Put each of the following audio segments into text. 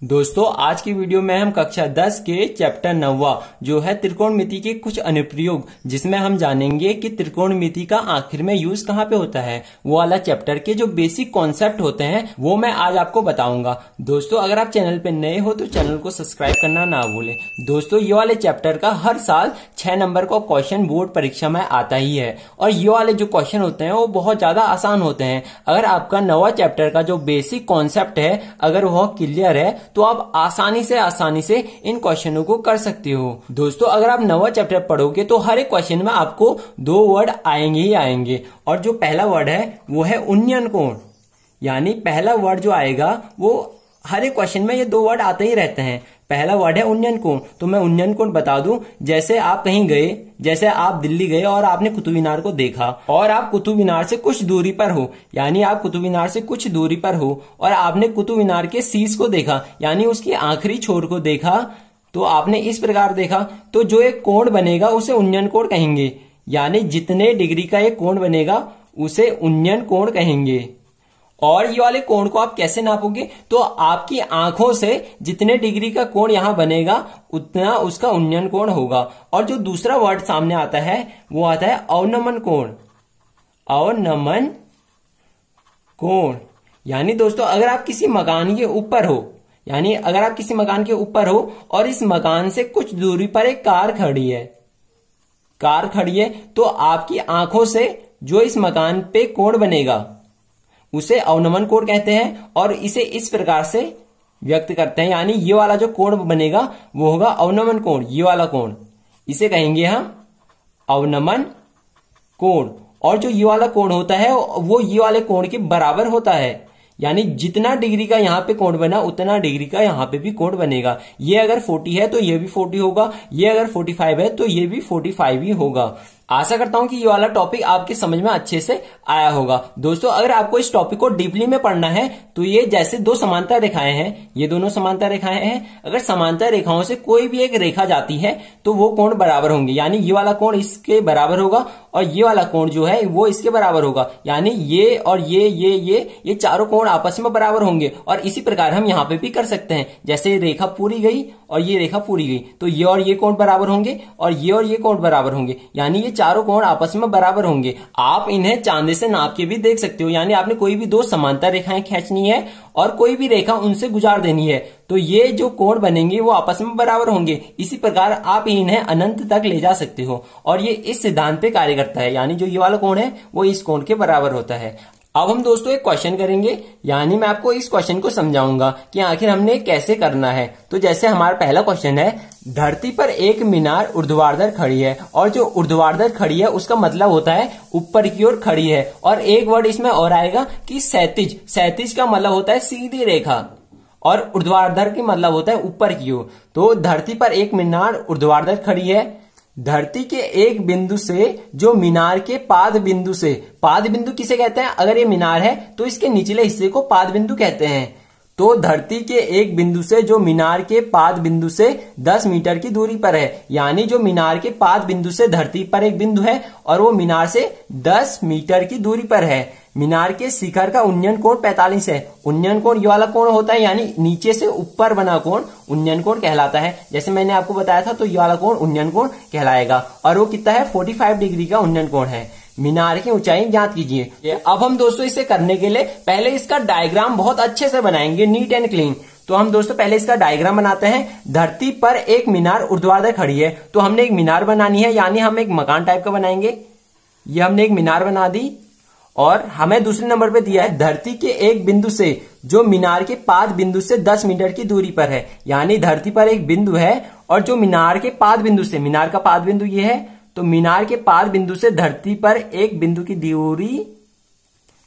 दोस्तों आज की वीडियो में हम कक्षा 10 के चैप्टर 9 जो है त्रिकोणमिति के कुछ अनुप्रयोग, जिसमें हम जानेंगे कि त्रिकोणमिति का आखिर में यूज कहाँ पे होता है, वो वाला चैप्टर के जो बेसिक कॉन्सेप्ट होते हैं वो मैं आज आपको बताऊंगा। दोस्तों अगर आप चैनल पे नए हो तो चैनल को सब्सक्राइब करना ना भूलें। दोस्तों ये वाले चैप्टर का हर साल 6 नंबर का क्वेश्चन बोर्ड परीक्षा में आता ही है और ये वाले जो क्वेश्चन होते हैं वो बहुत ज्यादा आसान होते हैं। अगर आपका 9वां चैप्टर का जो बेसिक कॉन्सेप्ट है अगर वह क्लियर है तो आप आसानी से इन क्वेश्चनों को कर सकते हो। दोस्तों अगर आप 9वां चैप्टर पढ़ोगे तो हर एक क्वेश्चन में आपको 2 वर्ड आएंगे ही आएंगे और जो पहला वर्ड है वो है उन्नयन कोण। यानी पहला वर्ड जो आएगा वो हर एक क्वेश्चन में ये 2 वर्ड आते ही रहते हैं। पहला वर्ड है उन्नयन कोण। तो मैं उन्नयन कोण बता दूं, जैसे आप कहीं गए, जैसे आप दिल्ली गए और आपने कुतुब मीनार को देखा और आप कुतुब मीनार से कुछ दूरी पर हो, यानी आप कुतुब मीनार से कुछ दूरी पर हो और आपने कुतुब मीनार के शीश को देखा, यानी उसकी आखिरी छोर को देखा, तो आपने इस प्रकार देखा, तो जो एक कोण बनेगा उसे उन्नयन कोण कहेंगे। यानी जितने डिग्री का एक कोण बनेगा उसे उन्नयन कोण कहेंगे। और ये वाले कोण को आप कैसे नापोगे, तो आपकी आंखों से जितने डिग्री का कोण यहां बनेगा उतना उसका उन्नयन कोण होगा। और जो दूसरा वर्ड सामने आता है वो आता है अवनमन कोण। अवनमन कोण यानी दोस्तों अगर आप किसी मकान के ऊपर हो, यानी अगर आप किसी मकान के ऊपर हो और इस मकान से कुछ दूरी पर एक कार खड़ी है, तो आपकी आंखों से जो इस मकान पे कोण बनेगा उसे अवनमन कोण कहते हैं और इसे इस प्रकार से व्यक्त करते हैं। यानी ये वाला जो कोण बनेगा वो होगा अवनमन कोण। ये वाला कोण इसे कहेंगे हम अवनमन कोण। और जो ये वाला कोण होता है वो ये वाले कोण के बराबर होता है। यानी जितना डिग्री का यहां पे कोण बना उतना डिग्री का यहां पे भी कोण बनेगा। ये अगर 40 है तो ये भी 40 होगा, ये अगर 45 है तो ये भी 45 ही होगा। आशा करता हूं कि ये वाला टॉपिक आपके समझ में अच्छे से आया होगा। दोस्तों अगर आपको इस टॉपिक को डीपली में पढ़ना है तो ये जैसे 2 समांतर रेखाएं हैं, ये दोनों समांतर रेखाएं हैं, अगर समांतर रेखाओं से कोई भी एक रेखा जाती है तो वो कोण बराबर होंगे। यानी ये वाला कोण इसके बराबर होगा और ये वाला कोण जो है वो इसके बराबर होगा। यानी ये और ये चारों कोण आपस में बराबर होंगे। और इसी प्रकार हम यहाँ पे भी कर सकते हैं, जैसे रेखा पूरी गई और ये रेखा पूरी गई तो ये और ये कोण बराबर होंगे और ये कोण बराबर होंगे। यानी ये चारों कोण आपस में बराबर होंगे। आप इन्हें चांदे से नाप के भी देख सकते हो। यानी आपने कोई भी 2 समांतर रेखाएं खींचनी है और कोई भी रेखा उनसे गुजार देनी है तो ये जो कोण बनेंगे वो आपस में बराबर होंगे। इसी प्रकार आप इन्हें अनंत तक ले जा सकते हो और ये इस सिद्धांत पे कार्य करता है। यानी जो ये वाला कोण है वो इस कोण के बराबर होता है। अब हम दोस्तों एक क्वेश्चन करेंगे, यानी मैं आपको इस क्वेश्चन को समझाऊंगा कि आखिर हमने कैसे करना है। तो जैसे हमारा पहला क्वेश्चन है, धरती पर एक मीनार ऊर्ध्वाधर खड़ी है और जो ऊर्ध्वाधर खड़ी है उसका मतलब होता है ऊपर की ओर खड़ी है। और एक वर्ड इसमें और आएगा कि क्षैतिज। क्षैतिज का मतलब होता है सीधी रेखा और ऊर्ध्वाधर की मतलब होता है ऊपर की ओर। तो धरती पर एक मीनार ऊर्ध्वाधर खड़ी है। धरती के एक बिंदु से जो मीनार के पाद बिंदु से, पाद बिंदु किसे कहते हैं, अगर ये मीनार है तो इसके निचले हिस्से को पाद बिंदु कहते हैं। तो धरती के एक बिंदु से जो मीनार के पाद बिंदु से 10 मीटर की दूरी पर है। यानी जो मीनार के पाद बिंदु से धरती पर एक बिंदु है और वो मीनार से 10 मीटर की दूरी पर है। मीनार के शिखर का उन्नयन कोण 45 है। उन्नयन कोण ये वाला कोण होता है, यानी नीचे से ऊपर बना कोण उन्नयन कोण कहलाता है। जैसे मैंने आपको बताया था तो ये वाला कोण उन्नयन कोण कहलाएगा और वो कितना है, 45 डिग्री का उन्नयन कोण है। मीनार की ऊंचाई ज्ञात कीजिए। अब हम दोस्तों इसे करने के लिए पहले इसका डायग्राम बहुत अच्छे से बनाएंगे, नीट एंड क्लीन। तो हम दोस्तों पहले इसका डायग्राम बनाते हैं। धरती पर एक मीनार ऊर्ध्वाधर खड़ी है तो हमने एक मीनार बनानी है, यानी हम एक मकान टाइप का बनाएंगे। ये हमने एक मीनार बना दी और हमें दूसरे नंबर पे दिया है धरती के एक बिंदु से जो मीनार के पाद बिंदु से 10 मीटर की दूरी पर है। यानी धरती पर एक बिंदु है और जो मीनार के पाद बिंदु से, मीनार का पाद बिंदु ये है, तो मीनार के पाद बिंदु से धरती पर एक बिंदु की दूरी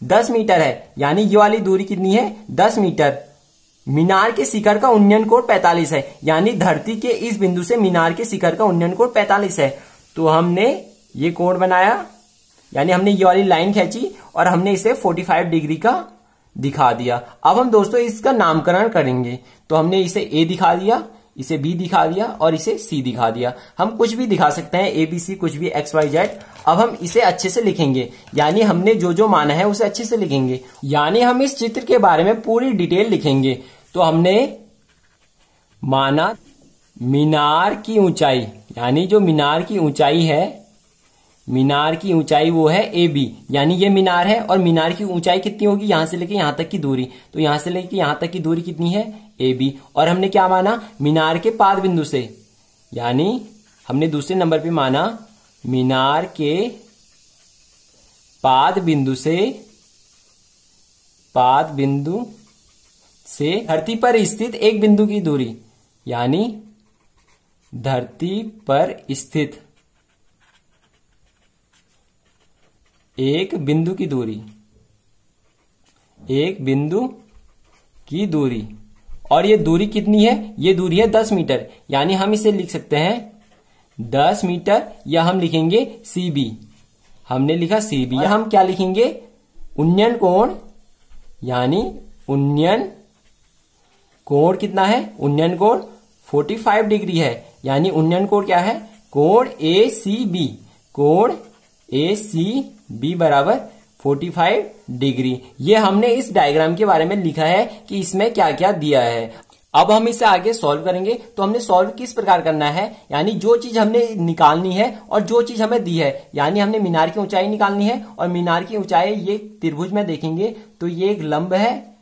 10 मीटर है। यानी ये वाली दूरी कितनी है, 10 मीटर। मीनार के शिखर का उन्नयन कोण 45 है। यानी धरती के इस बिंदु से मीनार के शिखर का उन्नयन कोण 45 है। तो हमने ये कोण बनाया, यानी हमने ये वाली लाइन खींची और हमने इसे 45 डिग्री का दिखा दिया। अब हम दोस्तों इसका नामकरण करेंगे। तो हमने इसे ए दिखा दिया, इसे बी दिखा दिया और इसे सी दिखा दिया। हम कुछ भी दिखा सकते हैं, ए बी सी, कुछ भी एक्स वाई जेड। अब हम इसे अच्छे से लिखेंगे, यानी हमने जो जो माना है उसे अच्छे से लिखेंगे। यानी हम इस चित्र के बारे में पूरी डिटेल लिखेंगे। तो हमने माना मीनार की ऊंचाई, यानी जो मीनार की ऊंचाई है, मीनार की ऊंचाई वो है AB, यानी ये मीनार है और मीनार की ऊंचाई कितनी होगी, यहां से लेके यहां तक की दूरी, तो यहां से लेके यहां तक की दूरी कितनी है AB। और हमने क्या माना, मीनार के पाद बिंदु से, यानी हमने दूसरे नंबर पे माना मीनार के पाद बिंदु से धरती पर स्थित एक बिंदु की दूरी, यानी धरती पर स्थित एक बिंदु की दूरी, एक बिंदु की दूरी, और ये दूरी कितनी है, ये दूरी है 10 मीटर, यानी हम इसे लिख सकते हैं 10 मीटर, या हम लिखेंगे CB। हमने लिखा CB, या हम क्या लिखेंगे, उन्नयन कोण, यानी उन्नयन कोण कितना है, उन्नयन कोण 45 डिग्री है, यानी उन्नयन कोण क्या है, कोण ACB, कोण ACB बराबर 45 डिग्री। ये हमने इस डायग्राम के बारे में लिखा है कि इसमें क्या क्या दिया है। अब हम इसे आगे सॉल्व करेंगे। तो हमने सॉल्व किस प्रकार करना है, यानी जो चीज हमने निकालनी है और जो चीज हमें दी है, यानी हमने मीनार की ऊंचाई निकालनी है, और मीनार की ऊंचाई ये त्रिभुज में देखेंगे तो ये एक लंब है,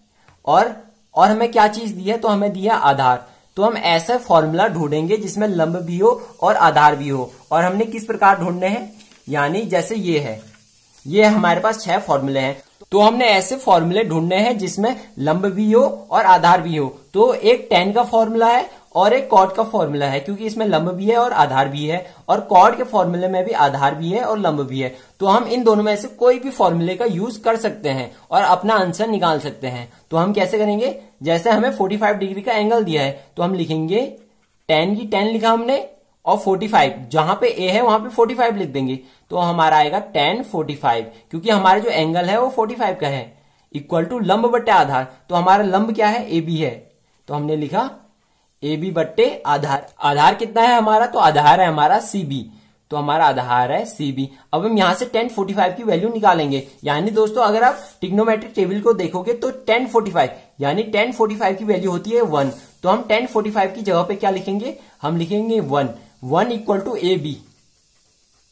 और हमें क्या चीज दी है, तो हमें दिया आधार। तो हम ऐसा फॉर्मूला ढूंढेंगे जिसमें लंब भी हो और आधार भी हो। और हमने किस प्रकार ढूंढने हैं, यानी जैसे ये है, ये हमारे पास 6 फॉर्मूले हैं, तो हमने ऐसे फॉर्मूले ढूंढने हैं जिसमें लंब भी हो और आधार भी हो। तो एक tan का फॉर्मूला है और एक cot का फॉर्मूला है, क्योंकि इसमें लंब भी है और आधार भी है, और cot के फॉर्मूले में भी आधार भी है और लंब भी है। तो हम इन दोनों में से कोई भी फॉर्मूले का यूज कर सकते हैं और अपना आंसर निकाल सकते हैं। तो हम कैसे करेंगे, जैसे हमें 45 डिग्री का एंगल दिया है, तो हम लिखेंगे tan की tan लिखा हमने, और 45 जहां पे A है वहां पे 45 लिख देंगे, तो हमारा आएगा tan 45, क्योंकि हमारा जो एंगल है वो 45 का है, इक्वल टू लंब बट्टे आधार। तो हमारा लंब क्या है, AB है, तो हमने लिखा AB बट्टे आधार। आधार कितना है हमारा, तो आधार है हमारा CB, तो हमारा आधार है CB। अब हम यहां से tan 45 की वैल्यू निकालेंगे। यानी दोस्तों अगर आप ट्रिग्नोमेट्रिक टेबल को देखोगे तो tan 45, यानी tan 45 की वैल्यू होती है 1, तो हम tan 45 की जगह पे क्या लिखेंगे, हम लिखेंगे 1 equal to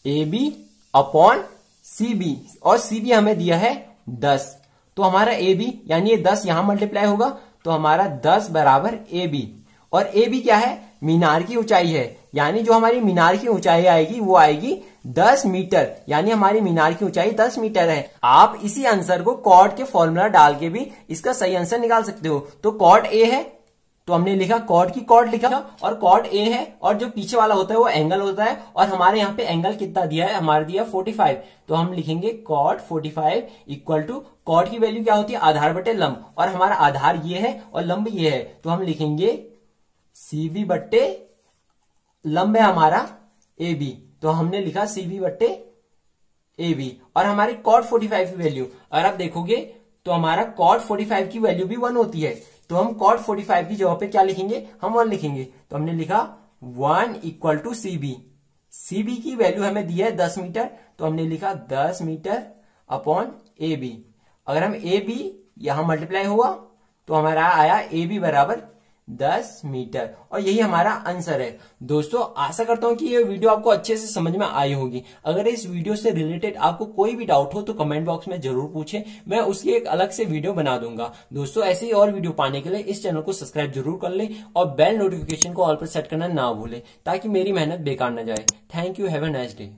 AB upon CB, और CB हमें दिया है 10, तो हमारा AB यानी ये 10 यहां मल्टीप्लाई होगा, तो हमारा 10 बराबर AB। और AB क्या है, मीनार की ऊंचाई है, यानी जो हमारी मीनार की ऊंचाई आएगी वो आएगी 10 मीटर, यानी हमारी मीनार की ऊंचाई 10 मीटर है। आप इसी आंसर को कॉट के फॉर्मूला डाल के भी इसका सही आंसर निकाल सकते हो। तो कॉट A है, तो हमने लिखा कॉट की कॉट लिखा, और कॉट A है, और जो पीछे वाला होता है वो एंगल होता है, और हमारे यहाँ पे एंगल कितना दिया है, हमारा दिया 45, तो हम लिखेंगे कॉट 45 इक्वल टू, कॉट की वैल्यू क्या होती है, आधार बटे लंब, और हमारा आधार ये है और लंब ये है, तो हम लिखेंगे CB बट्टे लंब है हमारा AB, तो हमने लिखा CB बट्टे AB। और हमारी कॉट 45 की वैल्यू अगर आप देखोगे तो हमारा कॉट 45 की वैल्यू भी 1 होती है, तो हम कॉट 45 की जगह पे क्या लिखेंगे, हम 1 लिखेंगे, तो हमने लिखा 1 इक्वल टू CB। CB की वैल्यू हमें दी है 10 मीटर, तो हमने लिखा 10 मीटर अपॉन AB। अगर हम AB यहां मल्टीप्लाई हुआ तो हमारा आया AB बराबर 10 मीटर, और यही हमारा आंसर है। दोस्तों आशा करता हूं कि ये वीडियो आपको अच्छे से समझ में आई होगी। अगर इस वीडियो से रिलेटेड आपको कोई भी डाउट हो तो कमेंट बॉक्स में जरूर पूछें, मैं उसकी एक अलग से वीडियो बना दूंगा। दोस्तों ऐसे ही और वीडियो पाने के लिए इस चैनल को सब्सक्राइब जरूर कर ले, और बेल नोटिफिकेशन को ऑल पर सेट करना ना भूलें, ताकि मेरी मेहनत बेकार न जाए। Thank you, have a nice day.